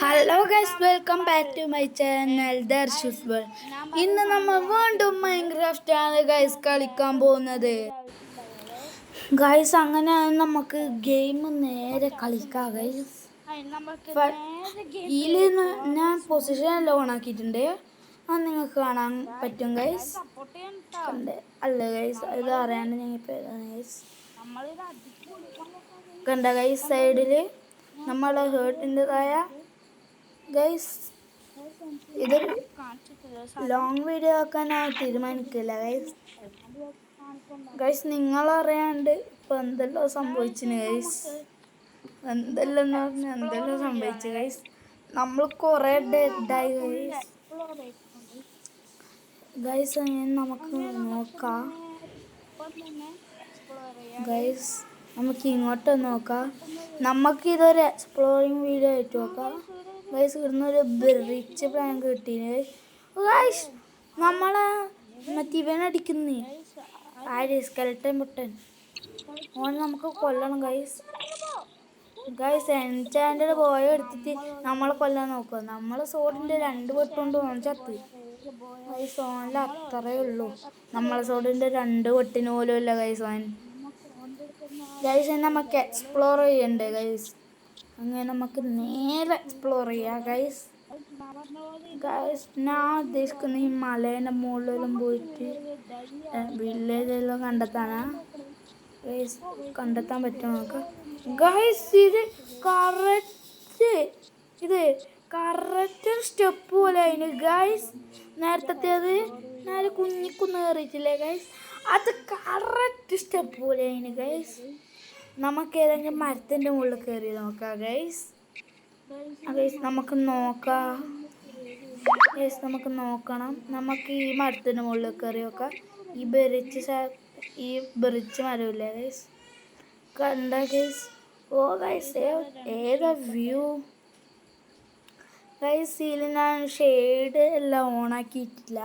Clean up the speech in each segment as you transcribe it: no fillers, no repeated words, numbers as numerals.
Hello guys, welcome back to my channel Darshu's world. ഇന്ന് നമ്മൾ വീണ്ടും മൈൻക്രാഫ്റ്റ് ആണ് ഗൈസ് കളിക്കാൻ പോകുന്നത്. ഗൈസ് അങ്ങനെ നമുക്ക് ഗെയിം നേരെ കളിക്കാം ഗൈസ്. ഇതിൽ ഞാൻ പൊസിഷൻ എല്ലാം ഓൺ ആക്കിയിട്ടുണ്ട്. അത് നിങ്ങൾക്ക് കാണാൻ പറ്റും ഗൈസ്. അല്ല ഗൈസ്, ഇത് അറിയാണ്ട് ഗൈസ് കണ്ട ഗൈസ്. സൈഡിൽ നമ്മളെ ഹേർട്ടിൻ്റെതായ ഗൈസ് ഇത് ലോങ് വീഡിയോ ആക്കാൻ ഞാൻ തീരുമാനിക്കില്ല ഗൈസ്. ഗൈസ് നിങ്ങളറിയാണ്ട് ഇപ്പം എന്തെല്ലാം സംഭവിച്ചിന് ഗൈസ്. എന്തെല്ലാം എന്ന് പറഞ്ഞാൽ എന്തെല്ലാം സംഭവിച്ചു ഗൈസ്. നമ്മൾ കുറേ ഡെഡായി ഗൈസ്. ഗൈസ് നമുക്ക് നോക്കാം ഗൈസ്. നമുക്ക് ഇങ്ങോട്ട് നോക്കാം. നമുക്കിതൊരു എക്സ്പ്ലോറിങ് വീഡിയോ ആയിട്ട് നോക്കാം ഗൈസ്. ഇവിടുന്നൊരു റിച്ച് പ്ലാങ്ക് കിട്ടീന് ഗൈസ്. നമ്മളെ മറ്റേ ഇവനടിക്കുന്നേ ആര് സ്കെൽട്ടൻ മുട്ടൻ ഓൻ നമുക്ക് കൊല്ലണം ഗൈസ്. ഗൈസ് എൻചാൻഡ് ബോയ എടുത്തിട്ട് നമ്മളെ കൊല്ലാൻ നോക്കുക. നമ്മളെ സോഡിൻ്റെ 2 വെട്ടുകൊണ്ട് ഓൻ ചത്ത് ഗൈസ്. ഓനിൽ അത്രേ ഉള്ളൂ. നമ്മളെ സോഡിൻ്റെ 2 വെട്ടിന് പോലും ഇല്ല ഗൈസ് ഓൻ. ഗൈസ് നമുക്ക് എക്സ്പ്ലോർ ചെയ്യണ്ടേ ഗൈസ്. അങ്ങനെ നമുക്ക് നേരെ എക്സ്പ്ലോർ ചെയ്യാം ഗൈസ്. ഗൈസ് ഞാൻ ഉദ്ദേശിക്കുന്ന ഈ മലേൻ്റെ മുകളിലെല്ലാം പോയിട്ട് വില്ലേജെല്ലാം കണ്ടെത്താനാ ഗൈസ്. കണ്ടെത്താൻ പറ്റുമോ നമുക്ക് ഗൈസ്. ഇത് കറക്റ്റ് സ്റ്റെപ്പ് പോലെ അതിന് ഗൈസ്. നേരത്തേത് നേരെ കുഞ്ഞിക്കുന്ന് കയറിയിട്ടില്ലേ ഗൈസ്. അത് കറക്റ്റ് സ്റ്റെപ്പ് പോലെ അതിന് ഗൈസ്. നമുക്ക് ഏതെങ്കിലും മരത്തിൻ്റെ മുകളിൽ കയറി നോക്കാം ഗൈസ്. ഗൈസ് നമുക്ക് നോക്കാം ഗൈസ്. നമുക്ക് നോക്കണം. നമുക്ക് ഈ മരത്തിൻ്റെ മുകളിൽ കയറി നോക്കാം. ഈ ബെറിച്ച് മരമില്ലേ ഗൈസ്. കണ്ട ഗൈസ്. ഓ ഗൈസ് ഏതാ വ്യൂ ഗൈസ്. ഇതിൽ ഞാൻ ഷെയ്ഡ് എല്ലാം ഓണാക്കിയിട്ടില്ല.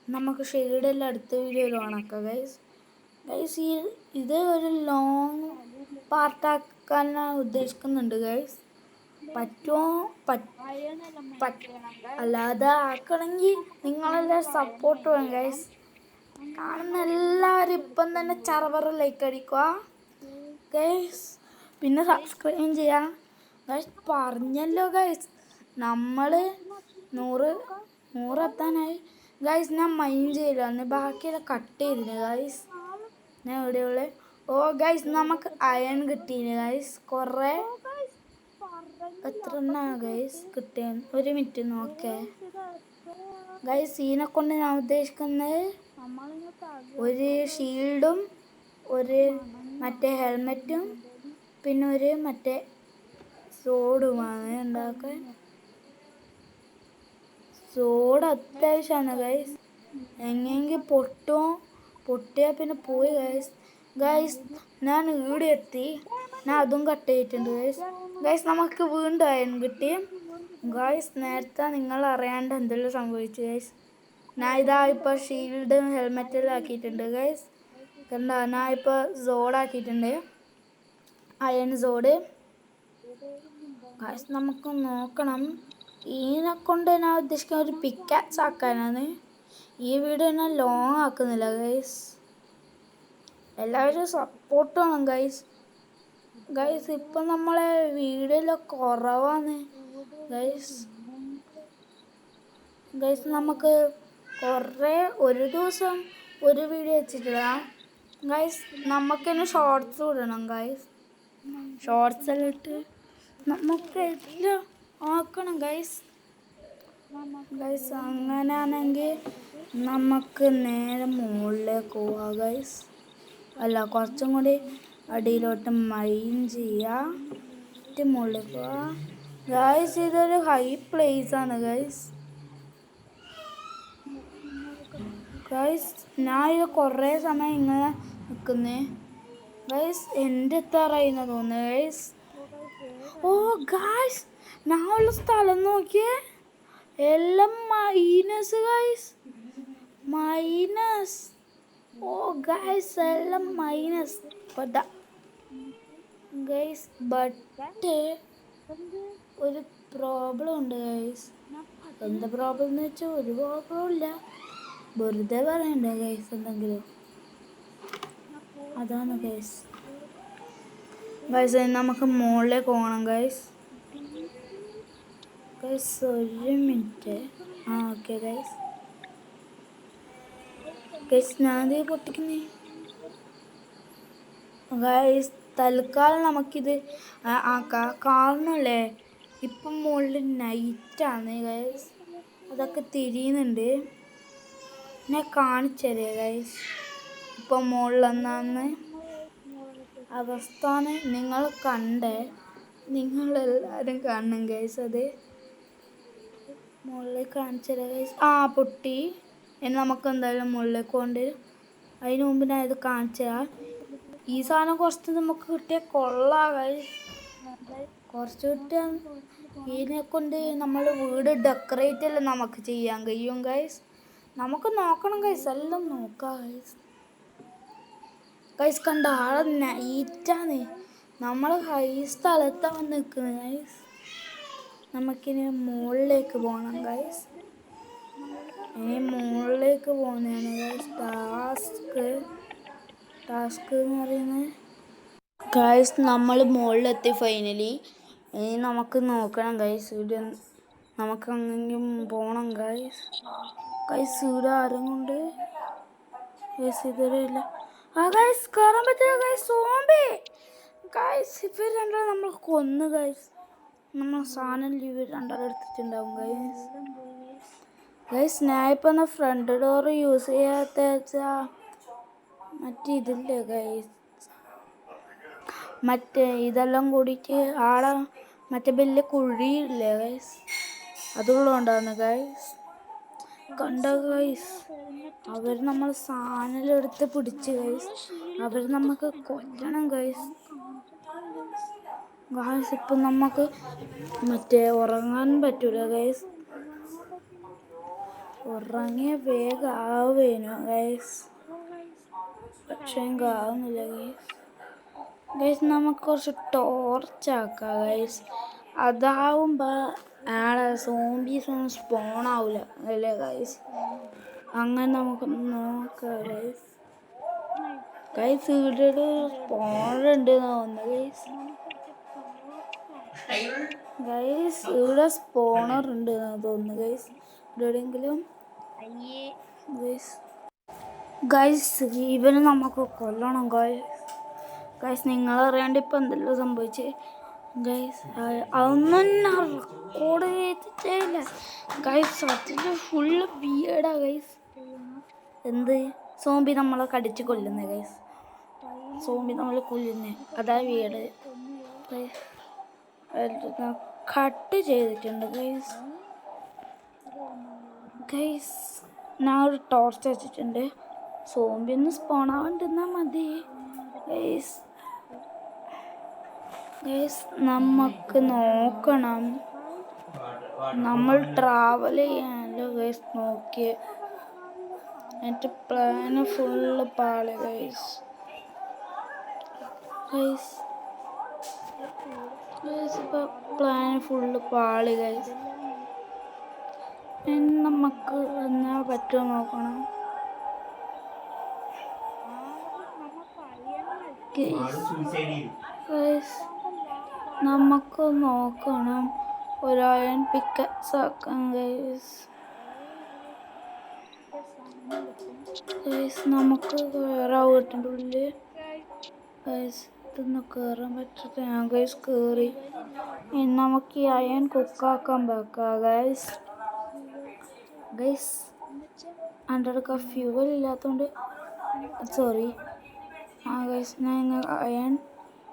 നമുക്ക് ഷെയ്ഡ് എല്ലാം അടുത്ത വീഡിയോയിൽ ഓണാക്കാം ഗൈസ്. ഗൈസ് ഇത് ഒരു ലോങ് പാർട്ടാക്കാൻ ഞാൻ ഉദ്ദേശിക്കുന്നുണ്ട് ഗൈസ്. പറ്റുമോ? അല്ലാതെ ആക്കണമെങ്കിൽ നിങ്ങളെല്ലാം സപ്പോർട്ട് വേണം ഗൈസ്. കാണുന്ന എല്ലാവരും ഇപ്പം തന്നെ ചറവറ ലൈക്ക് അടിക്കുക ഗൈസ്. പിന്നെ സബ്സ്ക്രൈബ് ചെയ്യാം ഗൈസ്. പറഞ്ഞല്ലോ ഗൈസ്, നമ്മൾ 100 എത്താനായി ഗൈസ്. ഞാൻ മൈൻഡ് ചെയ്യില്ല, ബാക്കിയെല്ലാം കട്ട് ചെയ്തിന് ഗൈസ്. ഞാൻ എവിടെയുള്ള ഓ ഗൈസ് നമുക്ക് അയൺ കിട്ടീന് ഗൈസ്. കുറേ എത്ര എണ്ണ ഗൈസ് കിട്ടിയ? ഒരു മിനിറ്റ് നോക്കേ ഗൈസ്. ഇതിനെ കൊണ്ട് ഞാൻ ഉദ്ദേശിക്കുന്നത് ഒരു ഷീൽഡും ഒരു മറ്റേ ഹെൽമെറ്റും പിന്നെ ഒരു മറ്റേ സോഡുമാണ് ഉണ്ടാക്കാൻ. സോഡ് അത്യാവശ്യമാണ് ഗൈസ്. എങ്ങെങ്കിൽ പൊട്ടിയാൽ പിന്നെ പോയി ഗൈസ്. ഗൈസ് ഞാൻ ഈടെ എത്തി. ഞാൻ അതും കട്ട് ചെയ്തിട്ടുണ്ട് ഗൈസ്. ഗൈസ് നമുക്ക് വീണ്ടും അയൺ കിട്ടി ഗൈസ്. നേരത്തെ നിങ്ങൾ അറിയാണ്ട് എന്തെല്ലാം സംഭവിച്ചു ഗൈസ്. ഞാൻ ഇതാ ഇപ്പോൾ ഷീൽഡും ഹെൽമെറ്റെല്ലാം ആക്കിയിട്ടുണ്ട് ഗൈസ്. കണ്ട ഞാൻ ഇപ്പോൾ സോഡാക്കിയിട്ടുണ്ട്, അയൺ സോഡ് ഗൈസ്. നമുക്ക് നോക്കണം. ഇതിനെ കൊണ്ട് ഞാൻ ഉദ്ദേശിക്കുന്ന ഒരു പിക്കാക്സ് ആക്കാനാണ്. ഈ വീഡിയോ ഞാൻ ലോങ് ആക്കുന്നില്ല ഗൈസ്. എല്ലാവരും സപ്പോർട്ട് വേണം ഗൈസ്. ഗൈസ് ഇപ്പം നമ്മളെ വീഡിയോയിലൊക്കെ കുറവാണ് ഗൈസ്. ഗൈസ് നമുക്ക് കുറേ ഒരു ദിവസം ഒരു വീഡിയോ വെച്ചിട്ടിടാം ഗൈസ്. നമുക്കിന്ന് ഷോർട്സ് ഇടണം ഗൈസ്. ഷോർട്സ് എല്ലാം ഇട്ട് നമുക്ക് എല്ലാം ആക്കണം ഗൈസ്. ഗൈസ് അങ്ങനെയാണെങ്കിൽ നമുക്ക് നേരെ മുകളിലേക്ക് പോവാം ഗൈസ്. അല്ല, കുറച്ചും കൂടി അടിയിലോട്ട് മൈൻ ചെയ്യാം. മുകളിലേക്ക് പോവാം ഗൈസ്. ഇതൊരു ഹൈ പ്ലേസ് ആണ് ഗൈസ്. ഗൈസ് ഞാൻ ഇത് കുറേ സമയം ഇങ്ങനെ നിൽക്കുന്നേ ഗൈസ്. എൻ്റെ എത്താറായിന്ന് തോന്നുന്നു ഗൈസ്. ഓ ഗൈസ് ഞാൻ ഉള്ള സ്ഥലം നോക്കിയേ, എല്ലാം മൈനസ് ഗൈസ്. മൈനസ്. ഓ ഗൈസ് എല്ലാം മൈനസ് ഗൈസ്. ബട്ട് ഒരു പ്രോബ്ലം ഉണ്ട് ഗൈസ്. എന്താ പ്രോബ്ലം എന്ന് വെച്ചാൽ ഒരു പ്രോബ്ലം ഇല്ല, വെറുതെ പറയണ്ടേ ഗൈസ് എന്തെങ്കിലും. അതാണ് ഗൈസ്. ഗൈസ് നമുക്ക് മുകളിലേക്ക് പോകണം ഗൈസ്. ഗൈസ് ഒരു മിനിറ്റ്. Okay guys. ഗൈസ് ഞാൻ പൊട്ടിക്കുന്നേ ഗൈസ്. തൽക്കാലം നമുക്കിത് കാണണല്ലേ. ഇപ്പം മുകളിൽ നൈറ്റാണ് ഗൈസ്, അതൊക്കെ തിരിയുന്നുണ്ട്. ഞാൻ കാണിച്ചതേ ഗൈസ് ഇപ്പം മുകളിൽ എന്നാന്ന് അവസ്ഥാണ് നിങ്ങൾ കണ്ടേ. നിങ്ങളെല്ലാവരും കാണണം ഗൈസ്. അത് മുകളിൽ കാണിച്ചതേ ഗൈസ്. പൊട്ടി. ഇനി നമുക്ക് എന്തായാലും മുകളിലേക്ക് കൊണ്ട്. അതിന് മുമ്പ് ഞാൻ ഇത് കാണിച്ചാൽ ഈ സാധനം കുറച്ച് നമുക്ക് കിട്ടിയാൽ കൊള്ളാം ഗൈസ്. കുറച്ച് കിട്ടിയാൽ ഇതിനെ കൊണ്ട് നമ്മൾ വീട് ഡെക്കറേറ്റ് എല്ലാം നമുക്ക് ചെയ്യാൻ കഴിയും ഗൈസ്. നമുക്ക് നോക്കണം ഗൈസ്, എല്ലാം നോക്കാം ഗൈസ്. ഗൈസ് കണ്ട ആളെ നൈറ്റാണ്. നമ്മൾ ഹൈ സ്ഥലത്താണ് നിൽക്കുന്നത് ഗൈസ്. നമുക്കിനി മുകളിലേക്ക് പോകണം ഗൈസ്. ഇനി മുകളിലേക്ക് പോകുന്നതാണ് ഗൈസ് ടാസ്ക് എന്ന് പറയുന്നത് ഗൈസ്. നമ്മൾ മുകളിലെത്തി ഫൈനലി. ഇനി നമുക്ക് നോക്കണം ഗൈസ്, ഇവിടെ നമുക്ക് അങ്ങനെയും പോകണം ഗൈസ്. ഇവിടെ ആരും കൊണ്ട് ഗൈസ് ഇതുവരെ ഇല്ല. ഗൈസ് കയറാൻ പറ്റില്ല ഗൈസ്. Zombie guys. ഇവർ രണ്ടാളും നമ്മൾ കൊന്നു ഗൈസ്. നമ്മൾ സാധനം ഇവർ രണ്ടാളും എടുത്തിട്ടുണ്ടാവും ഗൈസ്. ഞാൻ ഇപ്പം ഫ്രണ്ട് ഡോർ യൂസ് ചെയ്യാത്ത വെച്ചാൽ ഇതില്ലേ ഗൈസ്, ഇതെല്ലാം കൂടിയിട്ട് ആടെ വലിയ കുഴിയില്ലേ ഗൈസ്, അതുള്ളതുകൊണ്ടാണ് ഗൈസ്. കണ്ട ഗൈസ്, അവർ നമ്മൾ സാധനം എടുത്ത് പിടിച്ച് ഗൈസ്. അവർ നമുക്ക് കൊല്ലണം ഗൈസ്. ഇപ്പം നമുക്ക് ഉറങ്ങാൻ പറ്റൂല ഗൈസ്. ഉറങ്ങിയ വേഗം ആവേനു ഗൈസ്, പക്ഷേ ആവുന്നില്ല ഗൈസ്. നമുക്ക് കുറച്ച് ടോർച്ചാക്കാം ഗൈസ്. അതാവുമ്പോൾ സോംബീസ് ഒന്നും സ്പോൺ ആവില്ല അല്ലേ ഗൈസ്. അങ്ങനെ നമുക്ക് നോക്കാം ഗൈസ്. ഇവിടെ സ്പോണറുണ്ട് തോന്നുന്നു ഗൈസ്. ഇവിടെ സ്പോണർ ഉണ്ട് തോന്നുന്നു ഗൈസ്. ഇവിടെ എവിടെയെങ്കിലും ഗൈസ് ഇവന് നമുക്ക് കൊല്ലണം ഗൈസ്. നിങ്ങളറിയാണ്ട് ഇപ്പം എന്തെല്ലാം സംഭവിച്ചേ ഗൈസ്. അതൊന്നും ഞാൻ റെക്കോർഡ് ചെയ്തിട്ടേ ഇല്ല ഗൈസ്. അതിൽ ഫുള്ള് ബിയേഡാ ഗൈസ്. എന്ത് സോംബി നമ്മളെ കടിച്ച് കൊല്ലുന്നേ ഗൈസ്. സോംബി നമ്മളെ കൊല്ലുന്നേ അതാ ബിയേഡ്. കട്ട് ചെയ്തിട്ടുണ്ട് ഗൈസ്. ഞാൻ ഒരു ടോർച്ച് വെച്ചിട്ടുണ്ട്. സോംബി ഒന്ന് സ്പോൺ ആവാണ്ടിരുന്നാൽ മതി ഗൈസ്. നമുക്ക് നോക്കണം, നമ്മൾ ട്രാവൽ ചെയ്യാനല്ലോ ഗൈസ് നോക്കിയേ. എൻ്റെ പ്ലാന് ഫുള്ള് പാളി ഗൈസ്. ഇപ്പോൾ പ്ലാന് ഫുള്ള് പാളി ഗൈസ്. നമുക്ക് എന്നാ പറ്റുമോ നോക്കണം ഗൈസ്. നമുക്ക് നോക്കണം ഒരു അയൺ പിക്കക്സ് ആക്കാം ഗൈസ്. നമുക്ക് കയറാൻ വീട്ടിൻ്റെ ഉള്ളിൽ ഗൈസ്. ഇതൊന്നും കയറാൻ പറ്റില്ല. ഞാൻ ഗൈസ് കയറി. ഇനി നമുക്ക് ഈ അയൺ കുക്കാക്കാൻ വെക്കാം ഗൈസ്. എൻ്റെ അടുക്ക ഫ്യൂവൽ ഇല്ലാത്തതുകൊണ്ട് സോറി. ഗൈസ് ഞാൻ അയൺ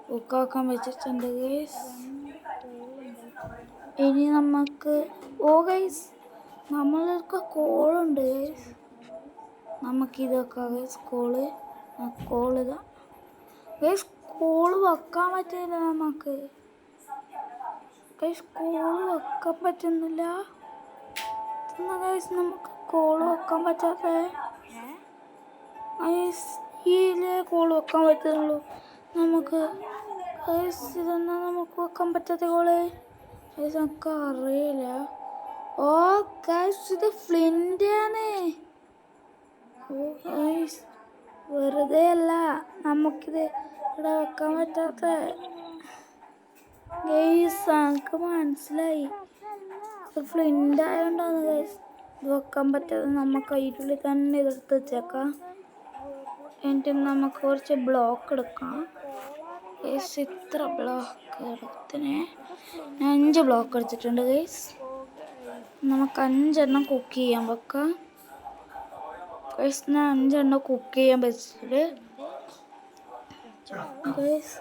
കുക്കാക്കാൻ വെച്ചിട്ടുണ്ട് ഗൈസ്. ഇനി നമുക്ക് ഗൈസ് നമ്മൾക്ക് കോളുണ്ട് ഗൈസ്. നമുക്കിതൊക്കെ ഗൈസ് കോളിതാ ഗൈസ്. കോള് വെക്കാൻ പറ്റില്ല നമുക്ക് ഗൈസ്. കോള് വെക്കാൻ പറ്റുന്നില്ല ഗൈസ്. നമുക്ക് കോള് വെക്കാൻ പറ്റാത്ത ഗൈസ്. ഇതിലേ കോള് വെക്കാൻ പറ്റുന്നുള്ളൂ നമുക്ക് ഗൈസ്. ഇതെന്നാ നമുക്ക് വെക്കാൻ പറ്റാത്ത കോള് നമുക്ക് അറിയില്ല. ഓ ഗൈസ് ഇത് ഫ്ലിന്റ് ആണ്. ഓ ഗൈസ് വെറുതെ അല്ല നമുക്കിത് ഇവിടെ വെക്കാൻ പറ്റാത്ത. ഗൈസ് നമുക്ക് മനസ്സിലായി ഇത് ഫ്ലിന്റ് ആയതുകൊണ്ടാണ് ഗൈസ് ഇത് വെക്കാൻ പറ്റാതെ. നമുക്ക് അതിനുള്ളിൽ തന്നെ ഇതെടുത്ത് വെച്ചേക്കാം. എന്നിട്ട് നമുക്ക് കുറച്ച് ബ്ലോക്ക് എടുക്കാം. ഗൈസ് ഇത്ര ബ്ലോക്ക് എടുത്തിന് ഞാൻ 5 ബ്ലോക്ക് എടുത്തിട്ടുണ്ട് ഗൈസ്. നമുക്ക് 5 എണ്ണം കുക്ക് ചെയ്യാൻ വെക്കാം ഗൈസ്. ഞാൻ 5 എണ്ണം കുക്ക് ചെയ്യാൻ വെച്ചിട്ട് ഗൈസ്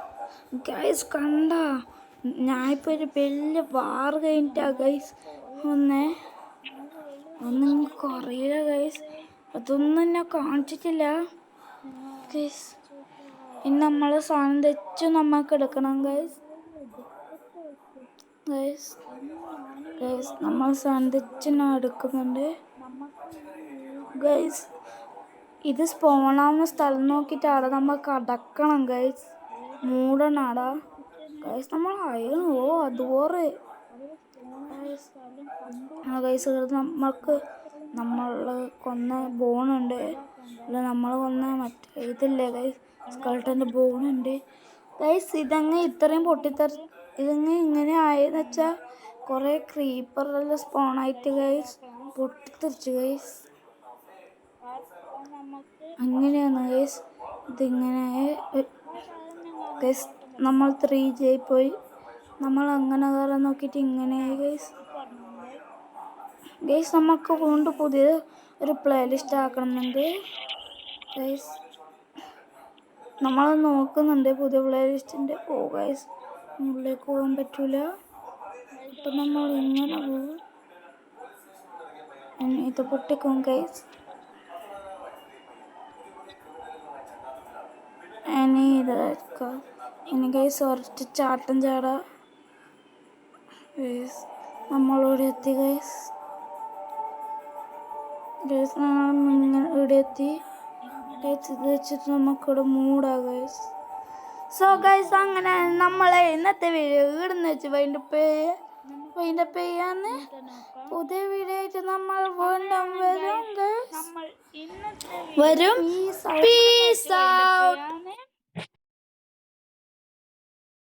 ഗൈസ് കണ്ട ഞാനിപ്പോൾ ഒരു വലിയ വാർ കഴിഞ്ഞിട്ടാ ഗൈസ് ഒന്നും നിങ്ങൾക്ക് അറിയില്ല ഗൈസ്. അതൊന്നും ഞാൻ കാണിച്ചിട്ടില്ല ഗൈസ്. ഇനി നമ്മൾ സാധനം തെച്ച് നമുക്ക് എടുക്കണം ഗൈസ്. ഗൈസ് ഗൈസ് നമ്മൾ സാധനം തെച്ച് ഞാൻ എടുക്കുന്നുണ്ട് ഗൈസ്. ഇത് സ്പോണാവുന്ന സ്ഥലം നോക്കിയിട്ട് അവിടെ നമ്മൾ കടക്കണം ഗൈസ്. മൂടണം അവിടെ ഗൈസ്. നമ്മൾ അയ്യോ അതോറ് ഗൈസ്. നമ്മൾ കൊന്ന ബോണുണ്ട്. അല്ല നമ്മൾ കൊന്ന മറ്റേ ഇതില്ലേ ഗൈസ് സ്കൾട്ടൻ്റെ ബോണുണ്ട് ഗൈസ്. ഇതങ്ങ് ഇത്രയും ഇതങ്ങ് ഇങ്ങനെ ആയെന്ന് വെച്ചാൽ കുറേ ക്രീപ്പറെല്ലാം സ്പോണായിട്ട് ഗൈസ് പൊട്ടിത്തെറിച്ചു ഗൈസ്. അങ്ങനെയാണ് ഗൈസ് ഇതിങ്ങനെ ഗൈസ്. നമ്മൾ 3G പോയി. നമ്മൾ അങ്ങനെ കയറാൻ നോക്കിയിട്ട് ഇങ്ങനെയായി ഗൈസ്. ഗൈസ് നമുക്ക് വീണ്ടും പുതിയ ഒരു പ്ലേലിസ്റ്റ് ആക്കണമെന്നുണ്ട് ഗൈസ്. നമ്മൾ നോക്കുന്നുണ്ട് പുതിയ പ്ലേലിസ്റ്റിൻ്റെ. ഓ ഗൈസ് ഉള്ളിലേക്ക് പോകാൻ പറ്റൂല. അപ്പം നമ്മൾ ഇങ്ങനെ പോകും. ഇത് പൊട്ടിക്കും ഗൈസ്. ഇനി ഗൈസ് ഒരൊറ്റ ചാട്ടം ചാടാ ഗൈസ്. നമ്മളിവിടെ എത്തി ഗൈസ്. നമ്മൾ ഇവിടെ എത്തി ഗൈസ്. ഇത് വെച്ചിട്ട് നമുക്കിവിടെ മൂടാം ഗൈസ്. സോ ഗൈസ് അങ്ങനെ നമ്മളെ ഇന്നത്തെ വീഡിയോ ഇവിടുന്ന് വെച്ച് വൈൻഡപ്പ് ചെയ്യാന്ന്. പുതിയ വീഡിയോ ആയിട്ട് നമ്മൾ വീണ്ടും വരും. Peace out.